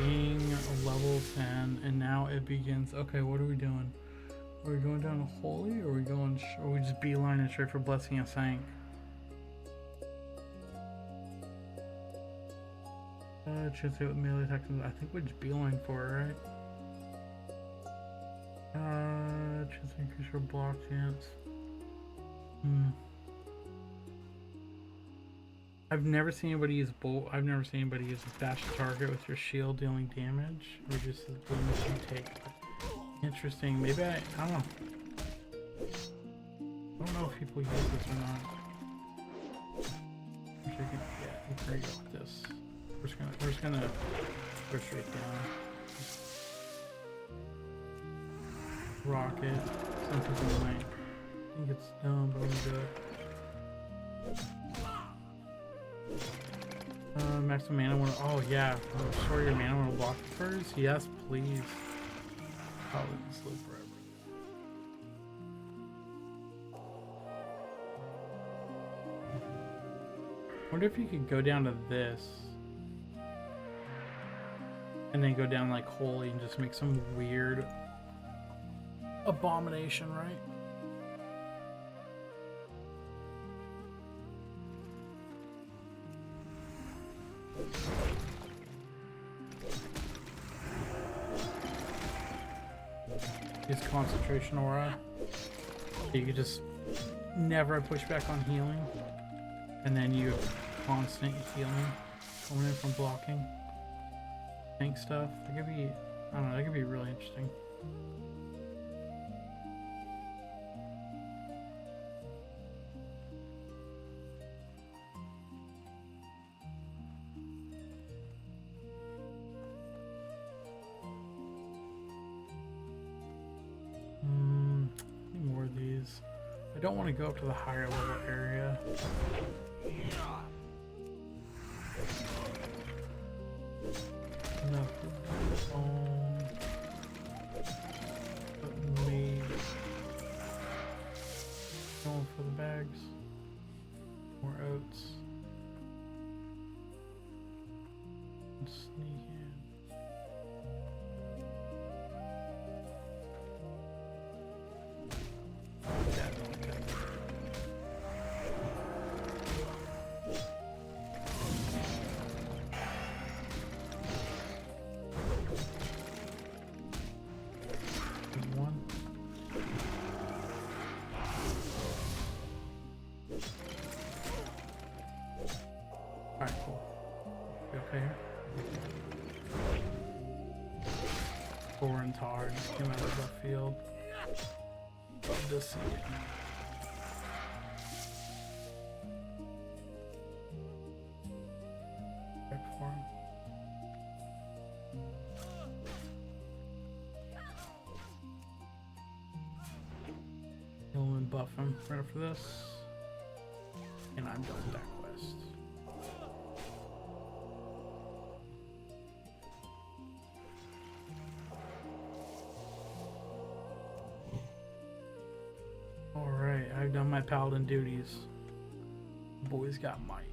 being level 10, and now it begins. Okay, what are we doing? Are we going down to holy, or are we going? Or are we just beelining straight for blessing and sank? Chance to hit with melee attacks. I think we just beeline for it, right? Chance to increase your block chance. I've never seen anybody use bolt. I've never seen anybody use a dash target with your shield dealing damage, or just the damage you take. Interesting. Maybe I don't know. I don't know if people use this or not. Yeah, here we go with this. We're just gonna go straight down. Rocket. Some people might think it's dumb, but I'm gonna do it. Maximum mana one. Oh yeah. Restore your mana one block first. Yes, please. Paladin live forever. Wonder if you could go down to this and then go down like holy and just make some weird abomination, right? His concentration aura. You could just never push back on healing, and then you have constant healing coming in from blocking. Tank stuff. That could be, I don't know, that could be really interesting. More of these. I don't want to go up to the higher level area. Enough of me going for the bags. More oats. Sneak in. Alright, cool. You okay here? Foreign tar just came out of the field. Love to see it. Back for him. He'll and buff him right after this. And I'm done with that quest. Alright, I've done my paladin duties. Boy's got might.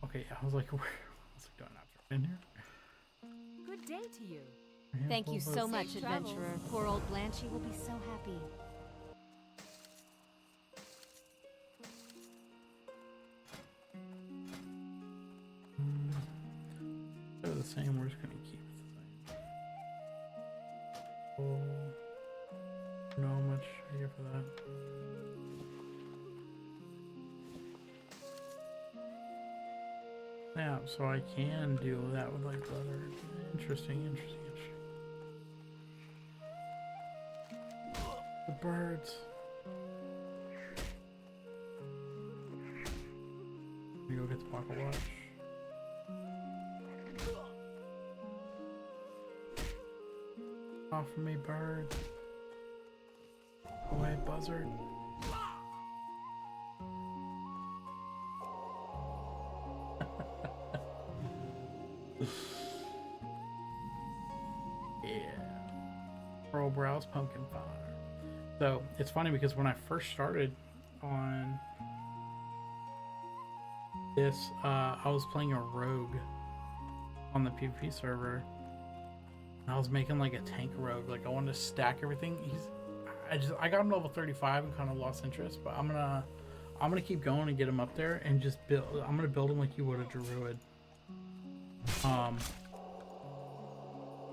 Okay, I was like, what's it doing after in here? Good day to you. Thank you so much, adventurer. Poor old Blanchie will be so happy. They're the same, we're just gonna keep it the same. Oh, no, how much I get for that? Yeah, so I can deal with that with like leather. Interesting. The birds. Let me go get the pocket watch. Off of me, bird. Away, buzzard. Yeah. Pearl Browse Pumpkin Fire. So it's funny because when I first started on this. I was playing a rogue on the PvP server. And I was making like a tank rogue. Like I wanted to stack everything. I got him to level 35 and kind of lost interest, but I'm gonna keep going and get him up there and just build. I'm gonna build him like you would a druid.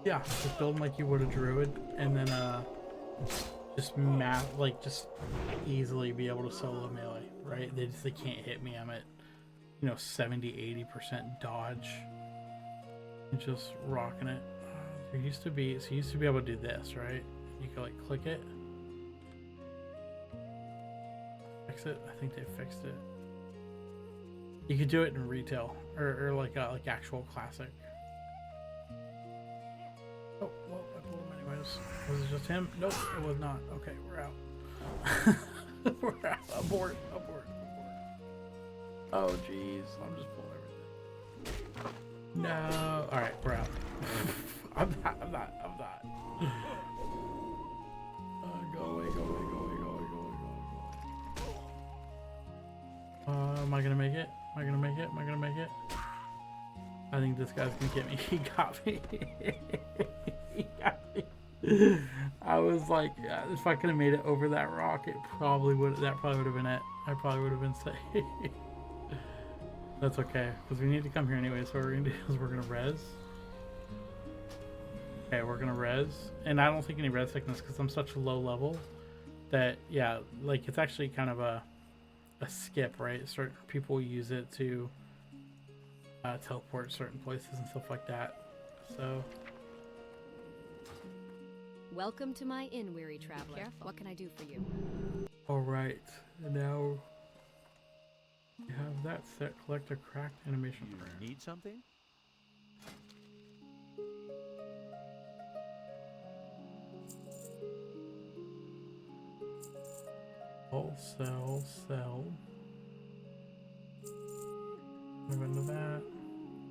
Yeah, just build him like you would a druid, and then just easily be able to solo melee, right? They can't hit me. I'm at 70-80% dodge and just rocking it. You used to be able to do this, right? You could like click it, fix it. I think they fixed it. You could do it in retail or like actual classic. Oh, well, I pulled him anyways. Was it just him? Nope, it was not. Okay, we're out. We're out. Abort. Oh, jeez. I'm just pulling everything. No. Alright, we're out. I'm not. Go away. Am I gonna make it? I think this guy's gonna get me. He got me. I was like, if I could have made it over that rock, that probably would have been it. I probably would have been safe. That's okay, because we need to come here anyway, so what we're gonna do is we're gonna res. Okay, we're gonna res. And I don't think any res sickness because I'm such a low level that, yeah, like it's actually kind of a skip, right? Certain people use it to teleport certain places and stuff like that. So Welcome to my inn, weary traveler. What can I do for you? alright, and now we have that set. Collect a cracked animation frame. Need something? Sell. Move into that.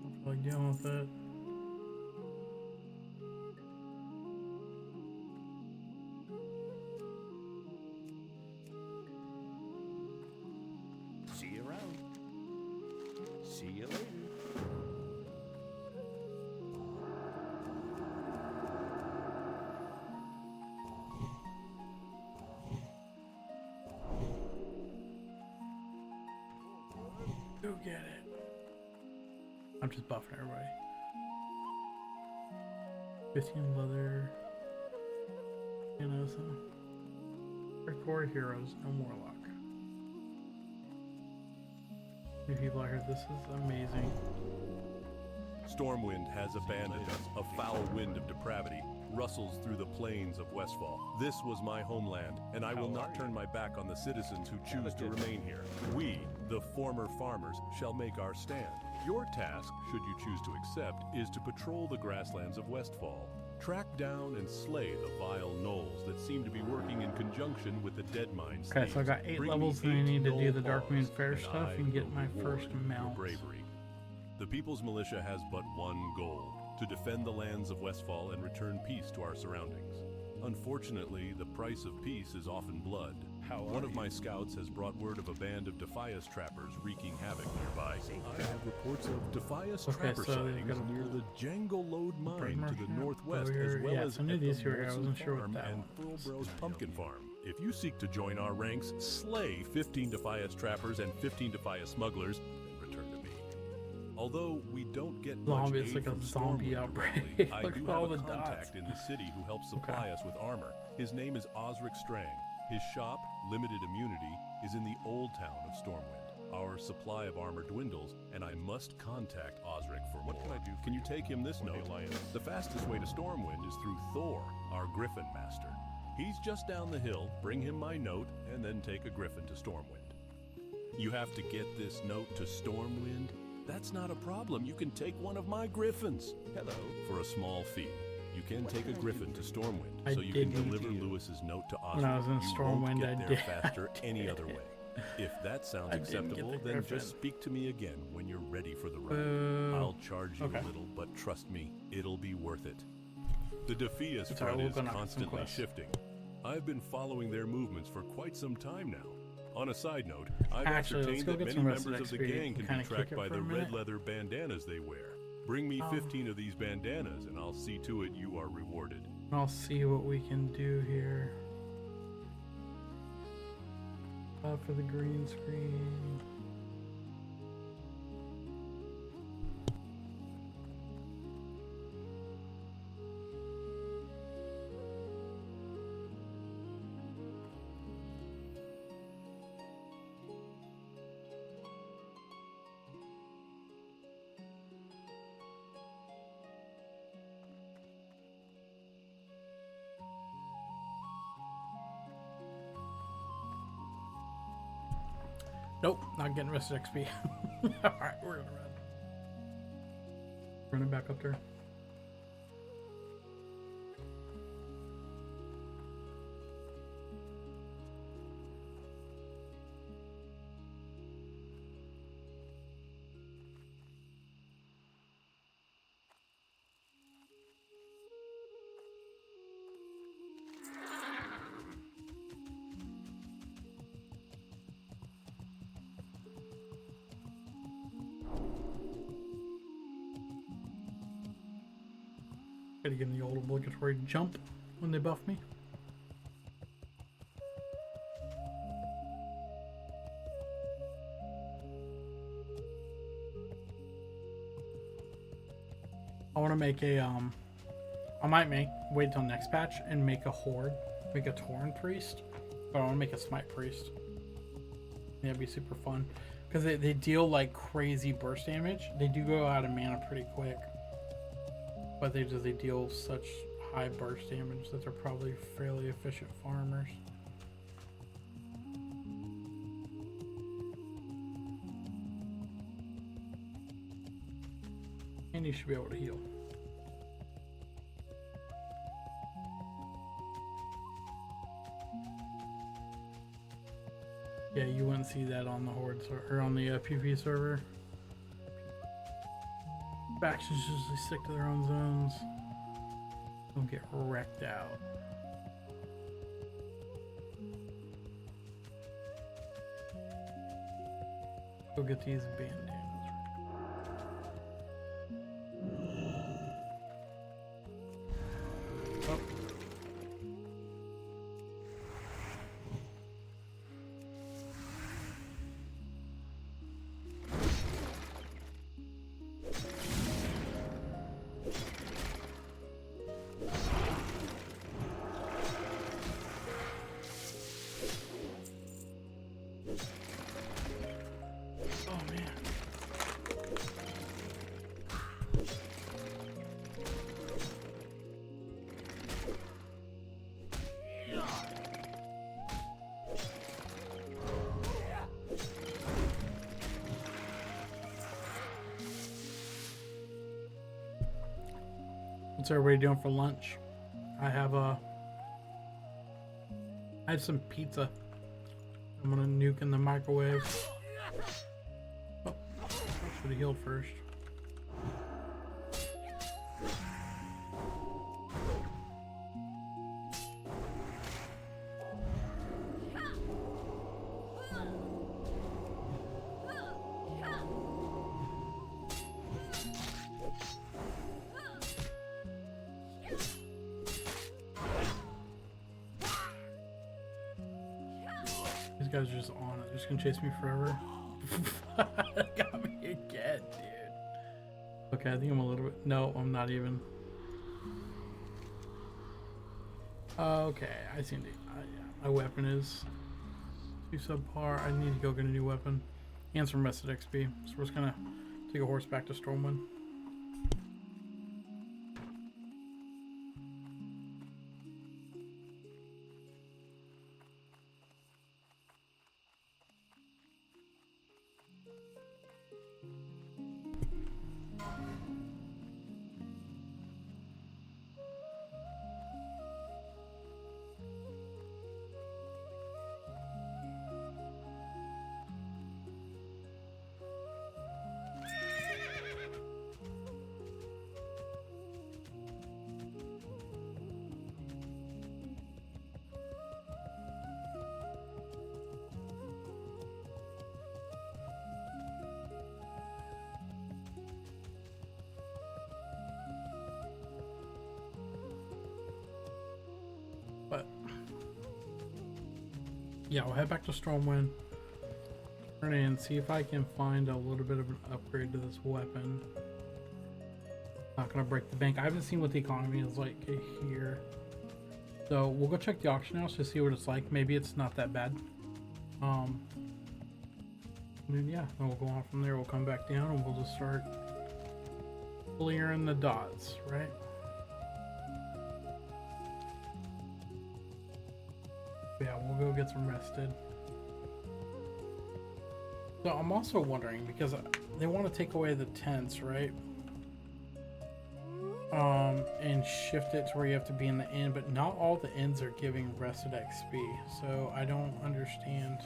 Don't feel like dealing with it. See you around. See you later. Go get it. I'm just buffing everybody. 15 leather. Some hardcore heroes, no more luck. New people out here, this is amazing. Stormwind has abandoned us. A foul wind of depravity rustles through the plains of Westfall. This was my homeland, and I will not turn my back on the citizens who choose to remain here. We, the former farmers, shall make our stand. Your task, should you choose to accept, is to patrol the grasslands of Westfall. Track down and slay the vile gnolls that seem to be working in conjunction with the Deadmine. Okay, so I got 8 levels and I need to do the Darkmoon Fair stuff and get my first mount. Bravery. The People's Militia has but one goal: to defend the lands of Westfall and return peace to our surroundings. Unfortunately, the price of peace is often blood. One of my scouts has brought word of a band of Defias trappers wreaking havoc nearby. I have reports of Defias trapper sightings near the Jangle Lode mine to the northwest, as well as I knew at these the here. I wasn't sure what Farm that and one was. Furlbrow's pumpkin farm. If you seek to join our ranks, slay 15 Defias trappers and 15 Defias smugglers, and return to me. Although we don't get much Zombie, aid it's like a from zombie Stormwind outbreak. directly, I Look do at have all a the contact dots. in the city who helps supply us with armor. His name is Osric Strang. His shop, Limited Immunity, is in the old town of Stormwind. Our supply of armor dwindles, and I must contact Osric for more. What can I do? Can you take him this note? The fastest way to Stormwind is through Thor, our Griffin Master. He's just down the hill. Bring him my note, and then take a Griffin to Stormwind. You have to get this note to Stormwind? That's not a problem. You can take one of my Griffins. Hello. For a small fee. You can take a Griffin to Stormwind, so you can deliver Lewis's note to Osric. When I was in Stormwind, you I won't get did. there faster any other way. If that sounds I didn't get acceptable, the then Griffin. just speak to me again when you're ready for the ride. I'll charge you okay. a little, but trust me, it'll be worth it. The Defias It's front all is gonna have some constantly quests. shifting. I've been following their movements for quite some time now. On a side note, I've Actually, let's ascertained go that get many some rest members of the XP gang and can kinda be kick tracked it by for the a red minute. leather bandanas they wear. Bring me 15 of these bandanas and I'll see to it you are rewarded. I'll see what we can do here. For the green screen. Nope, not getting rested XP. Alright, we're gonna run. Running back up there. Gotta get in the old obligatory jump when they buff me. I want to make a I might wait till next patch and make a horde, make a Tauren priest, but I want to make a smite priest. That'd be super fun because they deal like crazy burst damage. They do go out of mana pretty quick. But they deal such high burst damage that they're probably fairly efficient farmers. And you should be able to heal. Yeah, you wouldn't see that on the Horde or on the PvP server. Factions usually stick to their own zones. Don't get wrecked out. Go get these bandanas. Oh. Oh man. What's everybody doing for lunch? I have some pizza. I'm gonna nuke in the microwave. Oh, should have healed first. These guys are just on it. They're just gonna chase me forever. Got me again, dude. Okay, I think I'm a little bit. No, I'm not even. Okay, I seem to. Yeah, my weapon is too subpar. I need to go get a new weapon and some rested XP. So we're just gonna take a horse back to Stormwind. yeah, we'll head back to Stormwind. Turn in, see if I can find a little bit of an upgrade to this weapon. Not gonna break the bank. I haven't seen what the economy is like here. So we'll go check the auction house to see what it's like. Maybe it's not that bad. And then yeah, then we'll go on from there. We'll come back down and we'll just start clearing the dots, right? Yeah, we'll go get some rested. So I'm also wondering, because they want to take away the tents, right? And shift it to where you have to be in the inn, but not all the inns are giving rested XP. So I don't understand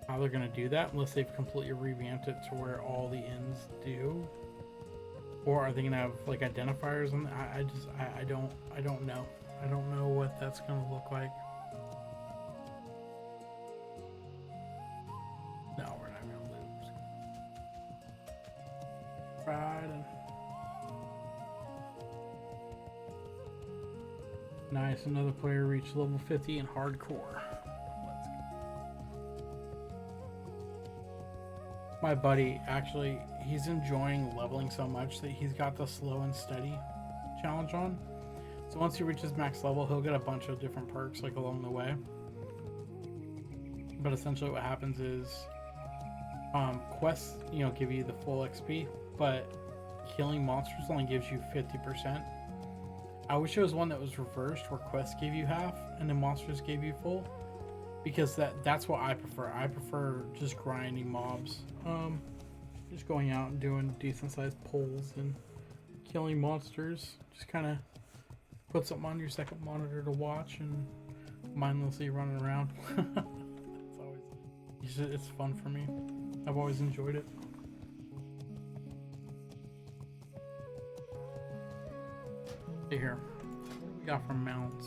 how they're going to do that unless they've completely revamped it to where all the inns do. Or are they going to have like identifiers? And I don't know. I don't know what that's going to look like. No, we're not going to lose. Right. Nice, another player reached level 50 in hardcore. Let's go. My buddy, actually, he's enjoying leveling so much that he's got the slow and steady challenge on. So once he reaches max level, he'll get a bunch of different perks like along the way. But essentially what happens is quests, you know, give you the full XP, but killing monsters only gives you 50%. I wish there was one that was reversed where quests gave you half and the monsters gave you full, because that's what I prefer. I prefer just grinding mobs, just going out and doing decent sized pulls and killing monsters. Just kind of put something on your second monitor to watch and mindlessly running around. It's fun for me. I've always enjoyed it. Here, what we got from mounts?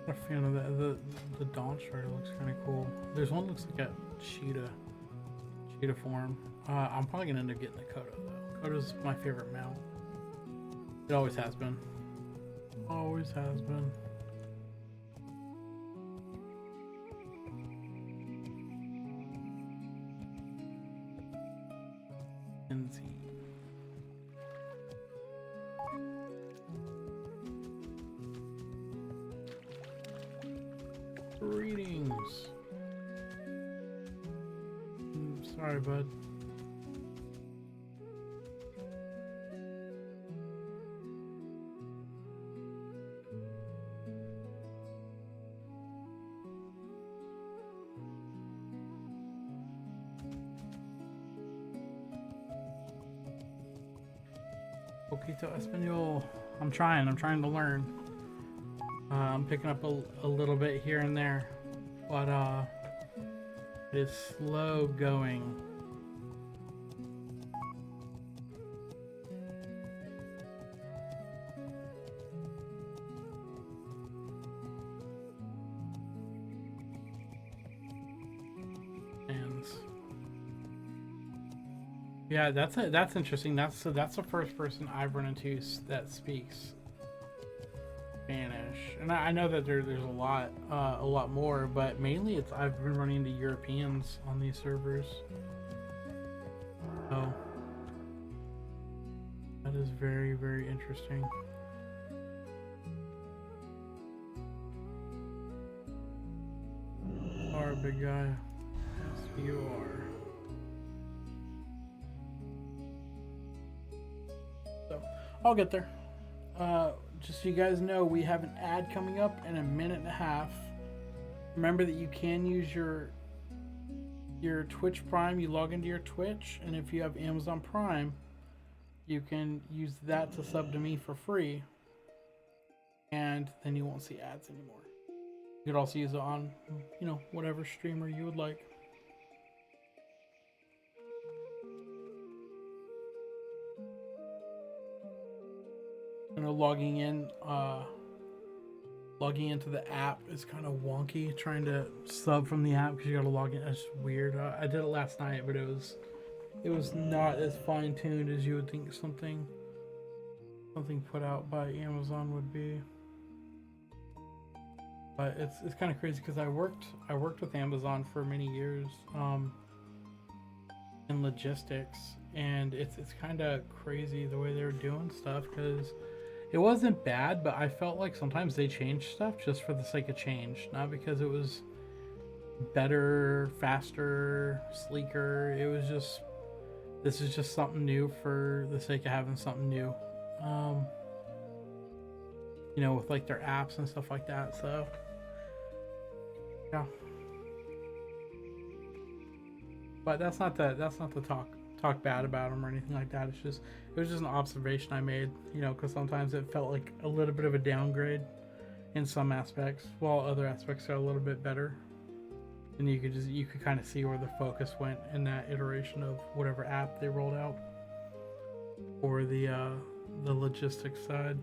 I'm a fan of that. The Dawn Strider looks kind of cool. There's one that looks like a cheetah form. I'm probably gonna end up getting the Kodo though. Kodo's my favorite mount. It always has been. Always has been. Greetings. Sorry, bud. Poquito Espanol. I'm trying to learn. I'm picking up a little bit here and there, but it is slow going. And yeah, that's interesting. That's the first person I've run into that speaks Spanish, and I know that there's a lot more, but mainly I've been running into Europeans on these servers. So that is very, very interesting. You are, big guy. Yes, you are. So I'll get there. Just so you guys know, we have an ad coming up in a minute and a half. Remember that you can use your Twitch Prime. You log into your Twitch, and if you have Amazon Prime, you can use that to sub to me for free, and then you won't see ads anymore. You could also use it on, you know, whatever streamer you would like. You know, logging into the app is kind of wonky. Trying to sub from the app because you gotta log in. It's weird. I did it last night, but it was not as fine-tuned as you would think something put out by Amazon would be. But it's kind of crazy because I worked with Amazon for many years in logistics, and it's kind of crazy the way they're doing stuff because it wasn't bad, but I felt like sometimes they changed stuff just for the sake of change, not because it was better, faster, sleeker. It was just, this is just something new for the sake of having something new. You know, with like their apps and stuff like that. So yeah. But that's not the talk bad about them or anything like that. It's just, it was just an observation I made, you know, because sometimes it felt like a little bit of a downgrade in some aspects, while other aspects are a little bit better. And you could kind of see where the focus went in that iteration of whatever app they rolled out for the logistics side.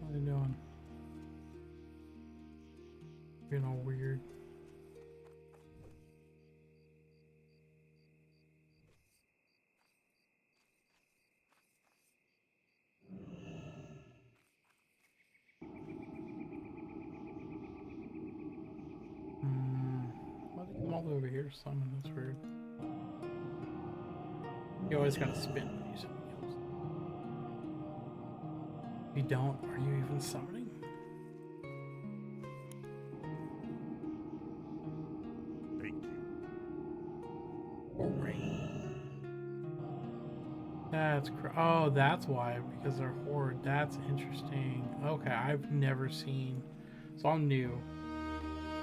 What are you doing? Being all weird. Why did they come all the way over here, Simon? That's weird. You always gotta spin when you summon else. If you don't, are you even summoning? Thank you. Alright. Oh, that's why, because they're horde. That's interesting. Okay, I've never seen. So I'm new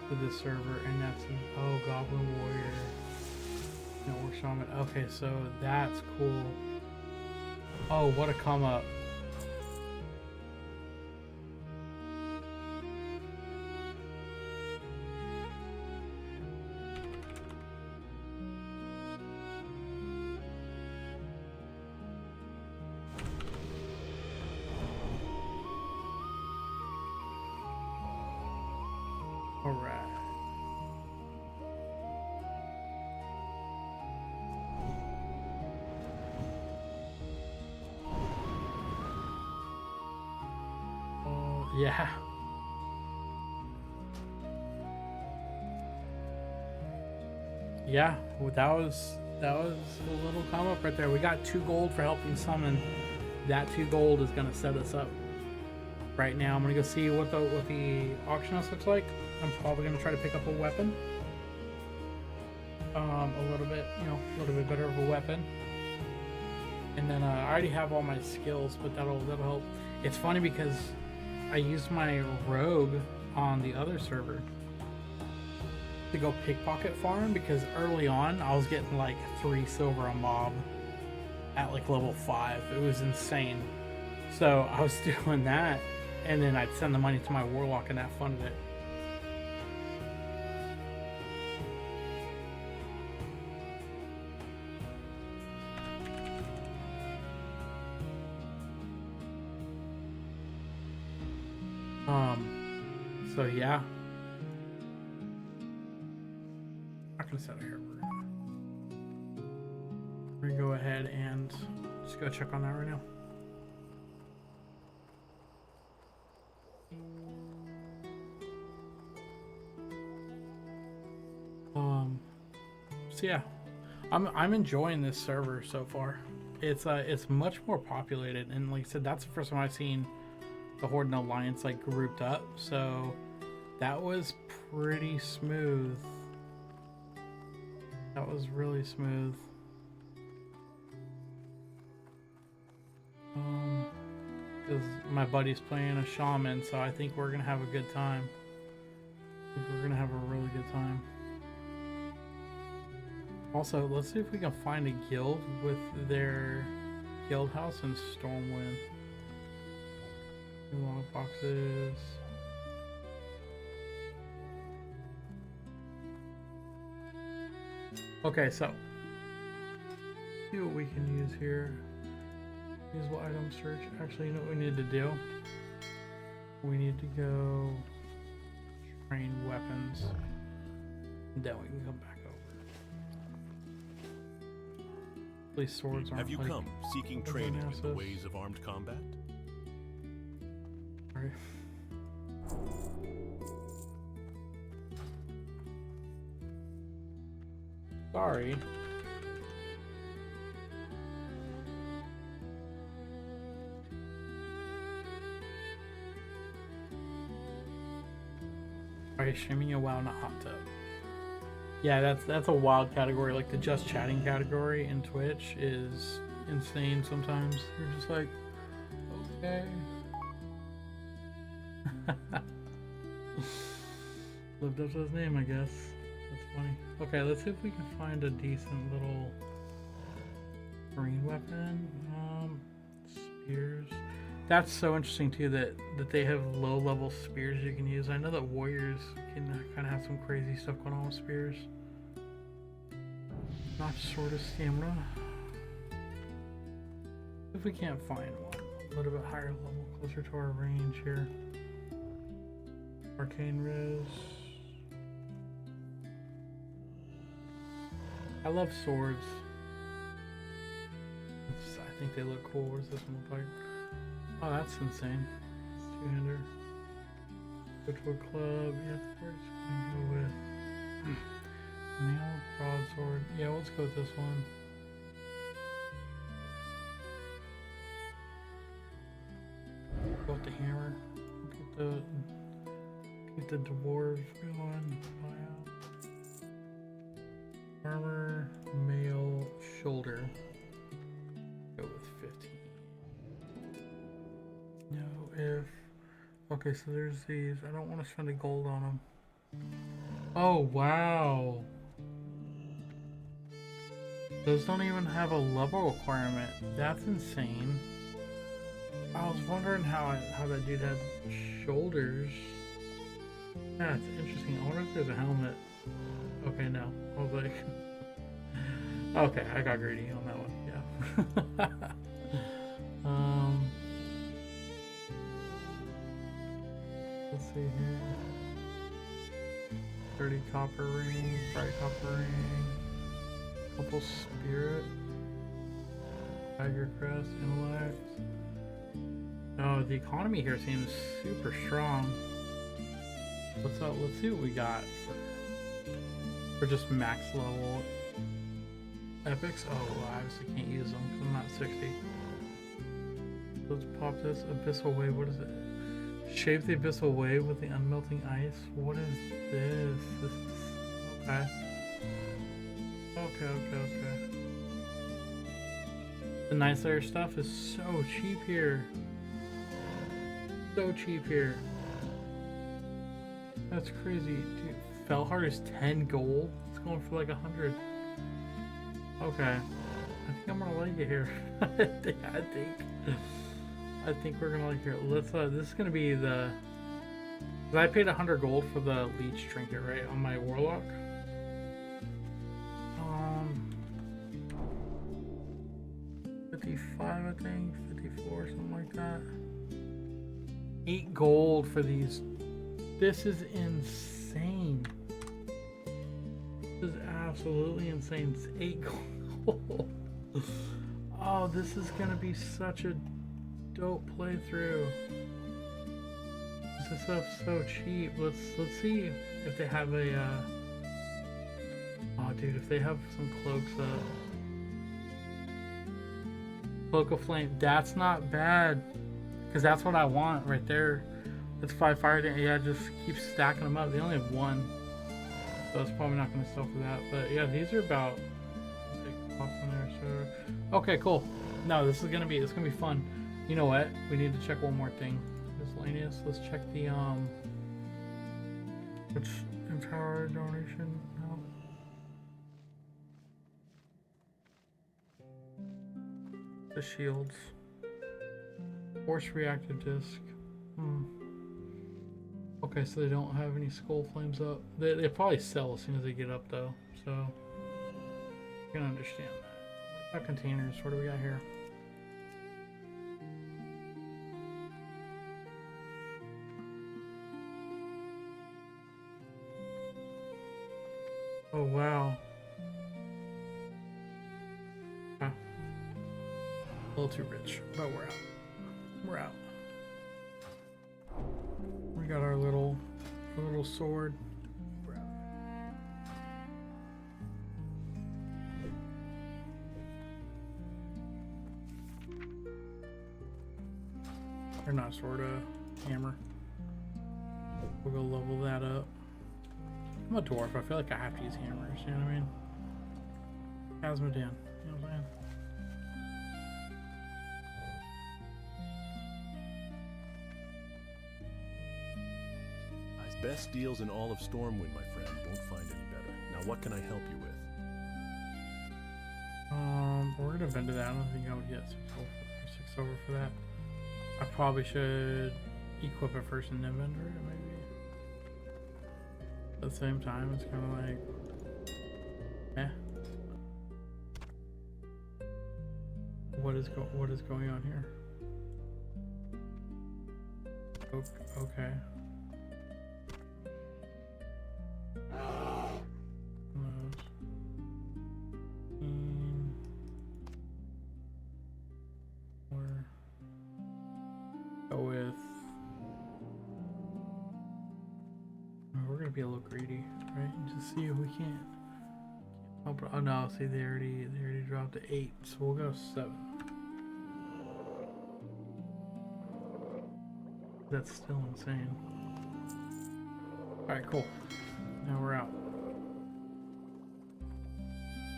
to this server, and that's Goblin Warrior. No, we're Shaman. Okay, so that's cool. Oh, what a come up. Alright. Oh, yeah. Yeah, well, that was a little come up right there. We got 2 gold for helping summon. That 2 gold is gonna set us up. Right now, I'm gonna go see what the auction house looks like. I'm probably gonna try to pick up a weapon. A little bit better of a weapon. And then I already have all my skills, but that'll help. It's funny because I used my rogue on the other server to go pickpocket farm, because early on I was getting like 3 silver a mob at like level 5. It was insane. So I was doing that, and then I'd send the money to my warlock, and that funded it. So yeah. Not gonna set it here. We're gonna go ahead and just go check on that right now. So yeah, I'm enjoying this server so far. It's much more populated, and like I said, that's the first time I've seen the Horde and Alliance like grouped up. So that was pretty smooth. That was really smooth. Because my buddy's playing a shaman, so I think we're gonna have a good time. I think we're gonna have a really good time. Also, let's see if we can find a guild with their guild house in Stormwind. Log boxes. Okay, so see what we can use here. Usable item search. Actually, you know what we need to do? We need to go train weapons. Then we can come back over. These swords aren't. Have you like come seeking training in the massive. ways of armed combat? Sorry. Sorry. Are you streaming a WoW in a hot tub? Yeah, that's a wild category. Like the just chatting category in Twitch is insane sometimes. You're just like, okay. Lived up to his name, I guess. That's funny. Okay, let's see if we can find a decent little green weapon. Spears. That's so interesting too that they have low level spears you can use. I know that warriors can kind of have some crazy stuff going on with spears. Not short of stamina. If we can't find one a little bit higher level, closer to our range here. Arcane Riz. I love swords. I think they look cool. What does this one look like? Oh, that's insane. Two-hander. Go to a club. Yeah, we're just gonna go with nail broadsword. Yeah, let's go with this one. Go with the hammer. Get the dwarf going. Armor, mail, shoulder. Go with 15. No, if... Okay, so there's these. I don't want to spend a gold on them. Oh, wow. Those don't even have a level requirement. That's insane. I was wondering how that dude had shoulders. Yeah, it's interesting. I wonder if there's a helmet. Okay, no. I was like... Okay, I got greedy on that one, yeah. Let's see here. 30 copper ring, bright copper ring, couple spirit, tiger crest, intellect. Oh, the economy here seems super strong. What's up? Let's see what we got for just max level epics. Oh, I obviously can't use them because I'm not 60. Let's pop this abyssal wave. What is it? Shape the abyssal wave with the unmelting ice. What is this? This is okay. Okay. The nice layer stuff is so cheap here. So cheap here. That's crazy, dude. Fellheart is 10 gold. It's going for like 100. Okay, I think I'm gonna like it here. I think we're gonna like it. Let's. This is gonna be the. Cause I paid 100 gold for the leech trinket, right, on my warlock. 55, I think, 54, something like that. 8 gold for these. This is insane. This is absolutely insane. It's 8 gold. Oh, this is gonna be such a dope playthrough. This stuff's so cheap. Let's see if they have a Oh, dude, if they have some cloaks, cloak of flame, that's not bad, because that's what I want right there. That's 5 fire damage. Yeah, just keep stacking them up. They only have 1, so it's probably not going to sell for that. But yeah, these are about cost in there. So okay, cool. No, this is gonna be fun. You know what? We need to check one more thing. Miscellaneous. Let's check the which empower donation. No. The shields. Force reactive disc. Okay, so they don't have any skull flames up. They probably sell as soon as they get up though, so you can understand that. What about containers? What do we got here? Oh wow. Huh. A little too rich, but we're out. We're out. We got our little sword. We're out. Or not sword, hammer. We'll go level that up. I'm a dwarf. I feel like I have to use hammers. You know what I mean? Asmodan. You know what I'm saying? Best deals in all of Stormwind, my friend. Won't find any better. Now, what can I help you with? We're gonna vend to that. I don't think I would get 6 over for that. I probably should equip it first and then vendor it, maybe. At the same time, it's kind of like, what is going on here? Okay. Be a little greedy, right? Just see if we can't. Oh no! See, they already dropped to 8, so we'll go 7. That's still insane. All right, cool. Now we're out.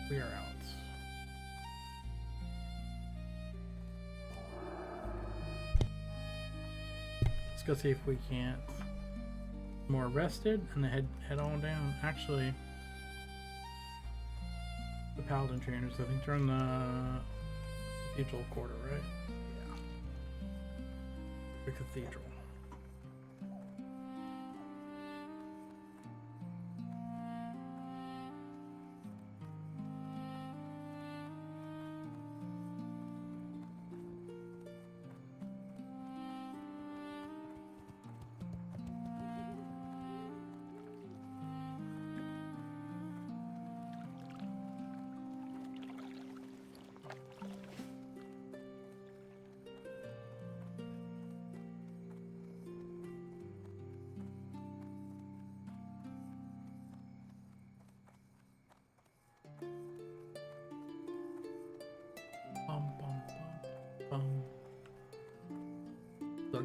We are out. Let's go see if we can't. More rested and then head on down. Actually, the Paladin trainers, I think they're in the Cathedral Quarter, right? Yeah. The Cathedral.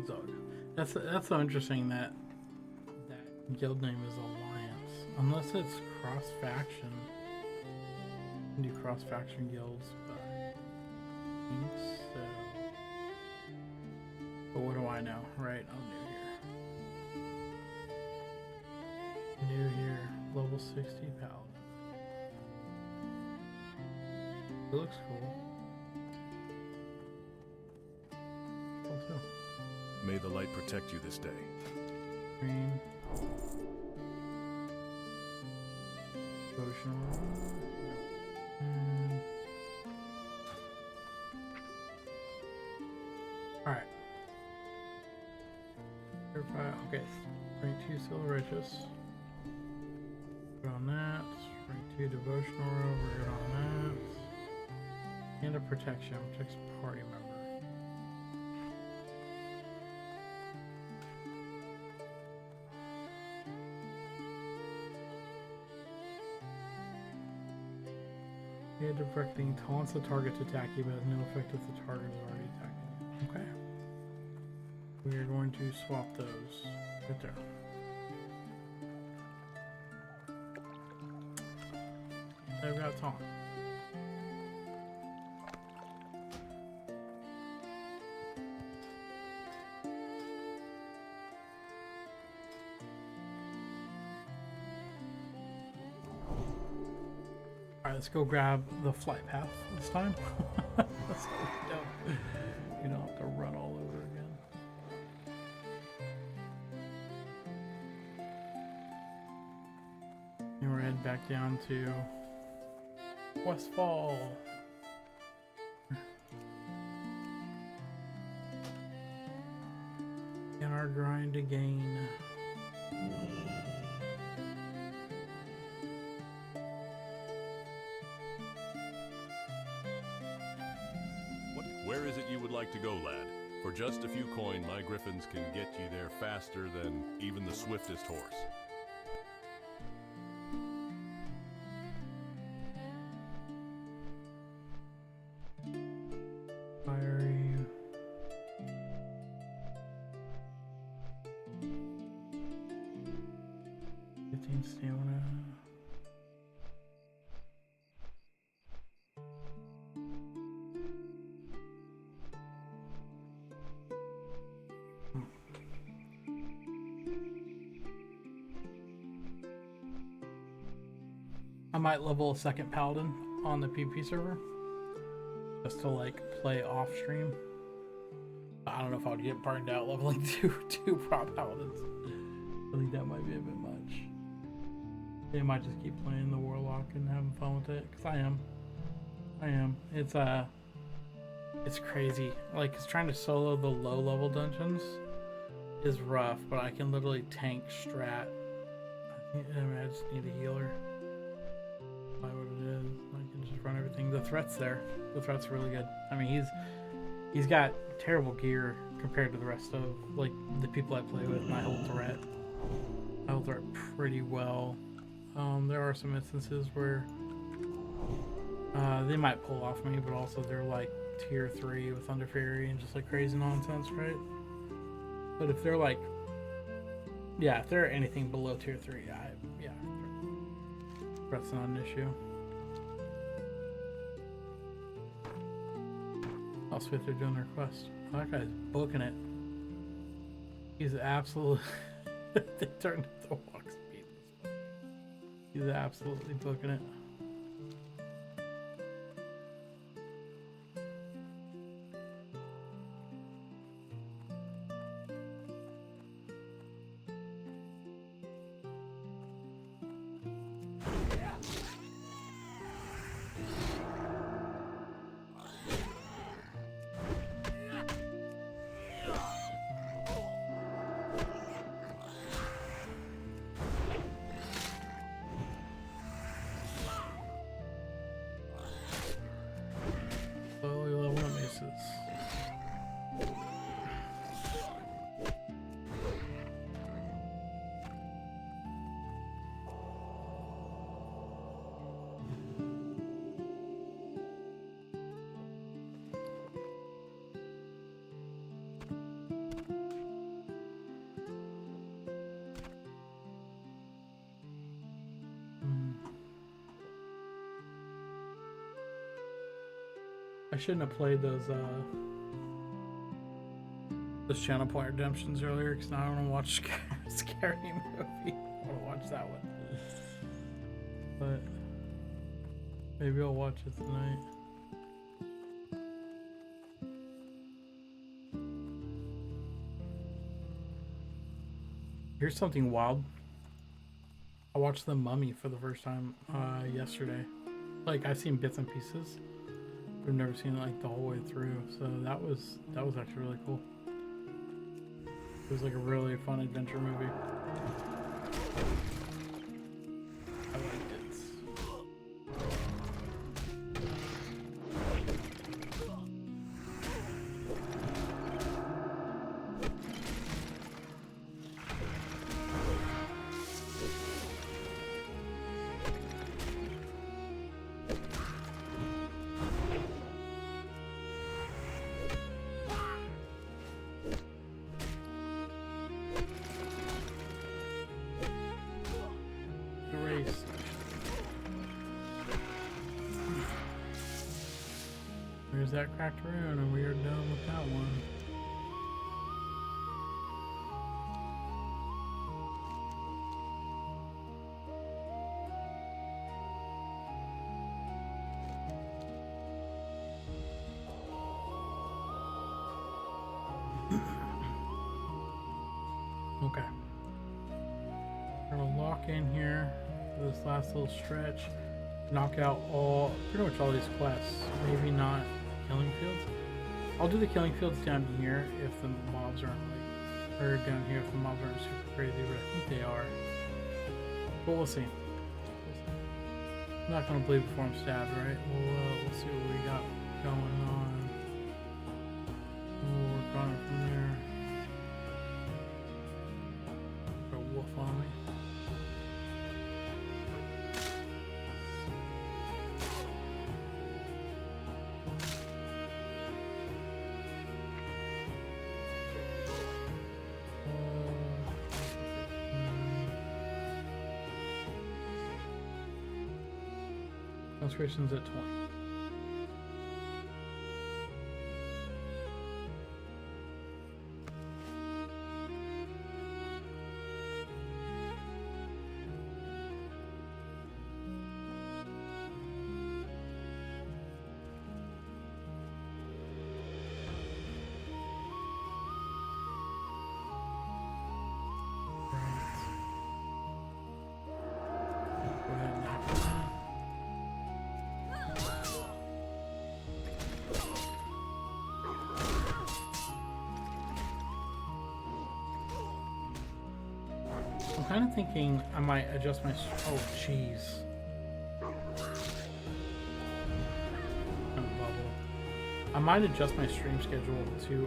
Zug. That's so interesting that guild name is Alliance. Unless it's cross faction. You can do cross faction guilds, but I think so. But what do I know? Right, I'm new here. New here. Level 60 Paladin. It looks cool. Also. May the light protect you this day. Green. Devotional. Alright. Purify. Okay. Rank 2 Silver Righteous. Good on that. Rank 2 Devotional Robe. We're good on that. And a protection. Protects party member. Okay, directing taunts the target to attack you, but has no effect if the target is already attacking you. Okay. We are going to swap those right there. They've got taunt. Alright, let's go grab the flight path this time. So you don't have to run all over again. And we're heading back down to Westfall. In our grind again. Where is it you would like to go, lad? For just a few coin, my griffins can get you there faster than even the swiftest horse. Fiery. 15 stamina. I might level a second Paladin on the PvP server just to like play off stream. I don't know if I would get burned out leveling two prop Paladins. I think that might be a bit much. They might just keep playing the Warlock and having fun with it, because I am. It's crazy. Like, it's trying to solo the low level dungeons is rough, but I can literally tank strat. I just need a healer. What it is, I can just run everything. The threat's there. The threat's really good. I mean, he's got terrible gear compared to the rest of like the people I play with, and I hold threat pretty well. There are some instances where they might pull off me, but also they're like tier 3 with Thunder Fury and just like crazy nonsense, right? But if they're like, yeah, if they're anything below tier 3, threat's not an issue. I'll see if they're doing their quest. Oh, that guy's booking it. He's absolutely. They turned into walk speed. He's absolutely booking it. Slowly level up aces. I shouldn't have played those channel point redemptions earlier, because now I want to watch scary movie. I want to watch that one, but maybe I'll watch it tonight. Here's something wild. I watched The Mummy for the first time yesterday. Like, I've seen bits and pieces. I've never seen it like the whole way through, so that was actually really cool. It was like a really fun adventure movie. I liked it. space. There's that cracked rune, and we are done with that one. Okay. We're gonna lock in here for this last little stretch. Knock out pretty much all these quests. Maybe not killing fields. I'll do the killing fields down here if the mobs aren't like, or down here if the mobs aren't super crazy, but I think they are. But we'll see. I'm not gonna bleed before I'm stabbed, right? We'll see what we got going on. We'll work on it from there. Got a wolf on me. Consecration's at 20. I'm kind of thinking I might adjust my. Oh, jeez. I might adjust my stream schedule to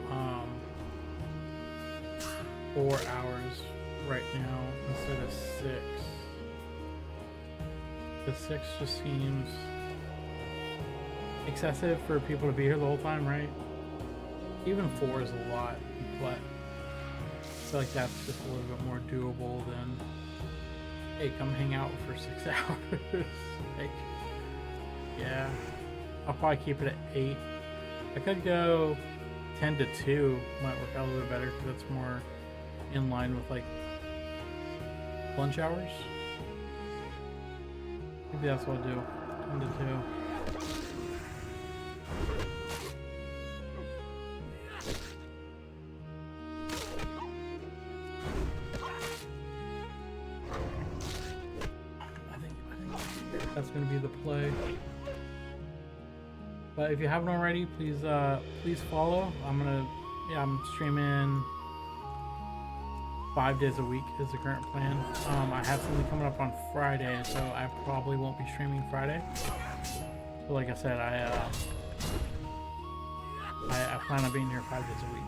4 hours right now instead of 6. The 6 just seems excessive for people to be here the whole time, right? Even 4 is a lot, but I feel like that's just a little bit more doable than, hey, come hang out for 6 hours. Like, yeah, I'll probably keep it at 8. I could go 10 to 2, might work out a little bit better because that's more in line with like lunch hours. Maybe that's what I'll do, 10 to 2. That's going to be the play. But if you haven't already, please follow. I'm streaming 5 days a week is the current plan. I have something coming up on Friday, so I probably won't be streaming Friday. But like I said, I plan on being here 5 days a week.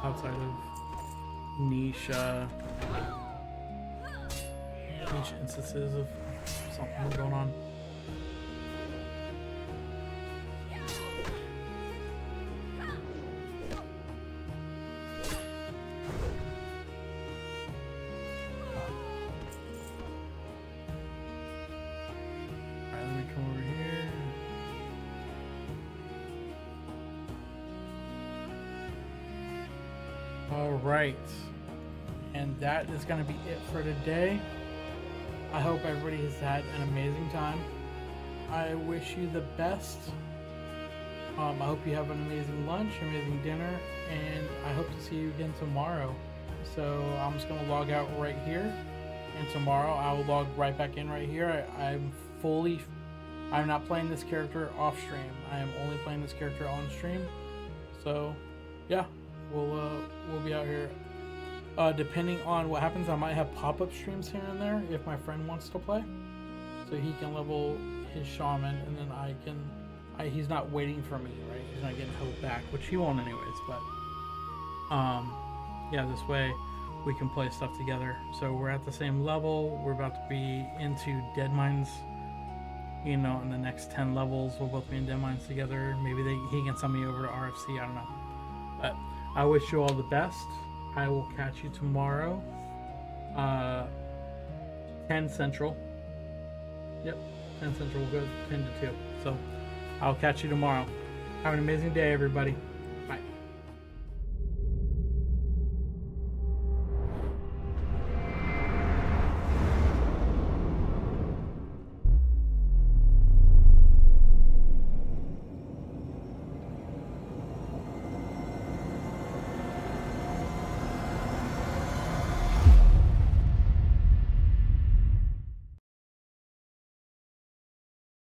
Outside of niche instances of something going on. Alright, let me come over here. Alright. And that is going to be it for today. I hope everybody has had an amazing time. I wish you the best. I hope you have an amazing lunch, amazing dinner, and I hope to see you again tomorrow. So I'm just going to log out right here, and tomorrow I will log right back in right here. I'm not playing this character off stream. I am only playing this character on stream. So yeah, we'll be out here. Depending on what happens, I might have pop-up streams here and there if my friend wants to play, so he can level his shaman, and then he's not waiting for me, right? He's not getting held back, which he won't anyways. But yeah, this way we can play stuff together. So we're at the same level. We're about to be into Dead Mines. You know, in the next 10 levels, we'll both be in Dead Mines together. Maybe he can send me over to RFC. I don't know. But I wish you all the best. I will catch you tomorrow, 10 Central, Yep, 10 Central will go 10 to 2. So I'll catch you tomorrow. Have an amazing day, everybody.